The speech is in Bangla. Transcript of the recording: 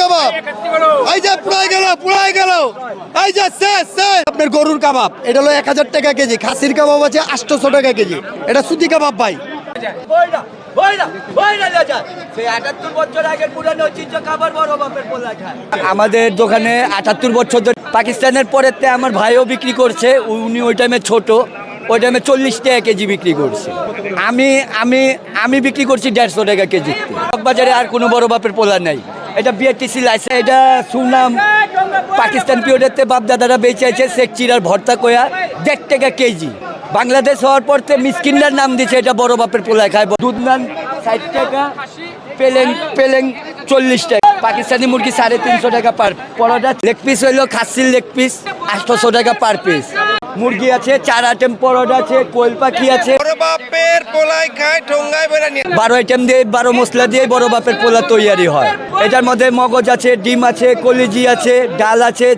কাবাব, এই যে পুরাই গেল, এই যে শেষ। আপনার গরুর কাবাব এটা হলো 1000 টাকা কেজি, খাসির কাবাব আছে 800 টাকা কেজি। এটা সুতি কাবাব ভাই। আমাদের দোকানে 78 বছর ধরে পাকিস্তানের পরে আমার ভাইও বিক্রি করছে, উনি ওই টাইমে ছোট, ওই টাইমে 40 টাকা কেজি বিক্রি করছে। আমি আমি আমি বিক্রি করছি 150 টাকা কেজি। বাজারে আর কোনো বড় বাপের পোলা নাই। এটা বিআরটিসি লাইসেন্স, এটা সুনাম পাকিস্তান পিরিয়ডেতে বাপ দাদারা বেঁচেছে শেখ চিরার ভর্তা কয়া 1.5 টাকা কেজি। বাংলাদেশ হওয়ার পর মিসকিনটার নাম দিচ্ছে এটা বড় বাপের পোলায় খায়। দুধ নান 60 টাকা, পেলেং 40 টাকা। পাকিস্তানি মুরগি 350 টাকা পার পরোটা। লেগ পিস হইলো খাসির লেগ পিস 800 টাকা পার পিস। মুরগি আছে 4 আইটেম, পরোটা আছে, কোয়েল পাখি আছে। 12 আইটেম দিয়ে 12 মশলা দিয়ে বড় বাপের পোলা তৈরি হয়। এটার মধ্যে মগজ আছে, ডিম আছে, কলিজি আছে, ডাল আছে।